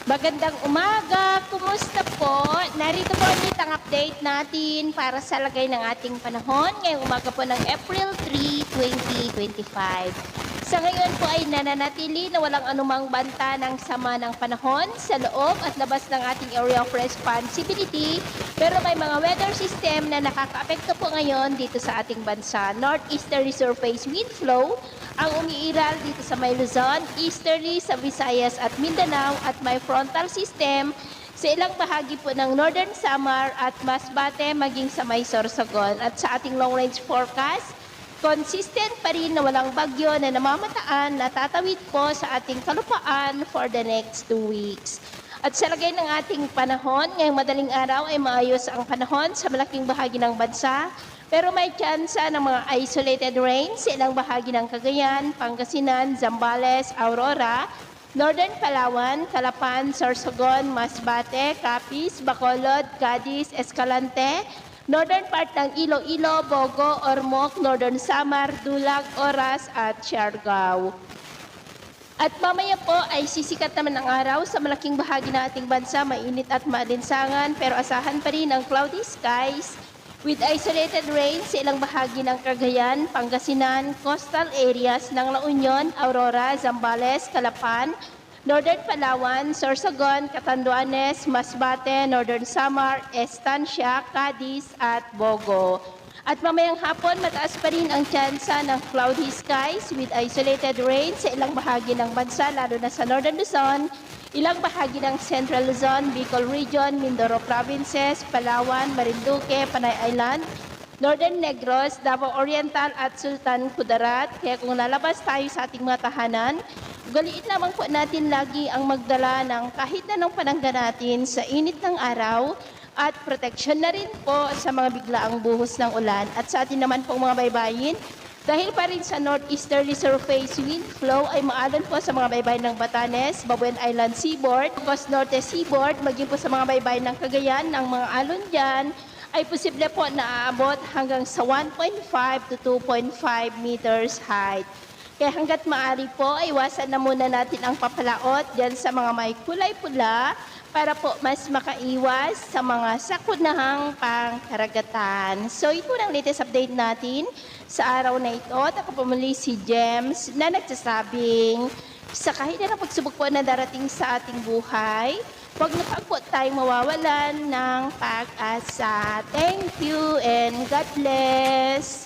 Magandang umaga! Kumusta po? Narito po ulit ang update natin para sa lagay ng ating panahon ngayong umaga po ng April 3, 2025. Sa ngayon po ay nananatili na walang anumang banta ng sama ng panahon sa loob at labas ng ating area of responsibility, pero may mga weather system na nakakaapekto po ngayon dito sa ating bansa. Northeasterly surface wind flow ang umiiral dito sa may Luzon, easterly sa Visayas at Mindanao, at may frontal system sa ilang bahagi po ng Northern Samar at Masbate maging sa may Sorsogon. At sa ating long range forecast, consistent pa rin na walang bagyo na namamataan na tatawid po sa ating kalupaan for the next 2 weeks. At sa lagay ng ating panahon, ngayong madaling araw ay maayos ang panahon sa malaking bahagi ng bansa, pero may tsansa ng mga isolated rain sa ilang bahagi ng Cagayan, Pangasinan, Zambales, Aurora, Northern Palawan, Calapan, Sorsogon, Masbate, Capiz, Bacolod, Cadiz, Escalante, northern part ng Iloilo, Bogo, Ormoc, Northern Samar, Dulag, Oras at Siargao. At mamaya po ay sisikat naman ang araw sa malaking bahagi ng ating bansa, mainit at maalinsangan, pero asahan pa rin ang cloudy skies with isolated rain sa ilang bahagi ng Cagayan, Pangasinan, coastal areas ng La Union, Aurora, Zambales, Calapan, Northern Palawan, Sorsogon, Catanduanes, Masbate, Northern Samar, Estancia, Cadiz at Bogo. At mamayang hapon, mataas pa rin ang tsansa ng cloudy skies with isolated rain sa ilang bahagi ng bansa, lalo na sa Northern Luzon, ilang bahagi ng Central Luzon, Bicol Region, Mindoro Provinces, Palawan, Marinduque, Panay Island, Northern Negros, Davao Oriental at Sultan Kudarat. Kaya kung lalabas tayo sa ating mga tahanan, ugaliin lamang po natin lagi ang magdala ng kahit anong panangga natin sa init ng araw, at protection na rin po sa mga biglaang buhos ng ulan. At sa atin naman pong mga baybayin, dahil pa rin sa northeasterly surface wind flow ay maalon po sa mga baybayin ng Batanes, Babuyan Island Seaboard, Coast Norte Seaboard, maging po sa mga baybayin ng Cagayan, ang mga alon dyan ay posible po na aabot hanggang sa 1.5 to 2.5 meters height. Kaya hanggat maaari po, ay iwasan na muna natin ang papalaot dyan sa mga may kulay pula para po mas makaiwas sa mga sakunahang pangkaragatan. So ito ang latest update natin sa araw na ito. At ako po muli si Gems na nagsasabing sa kahit na pagsubok po na darating sa ating buhay, huwag na po tayong mawawalan ng pag-asa. Thank you and God bless!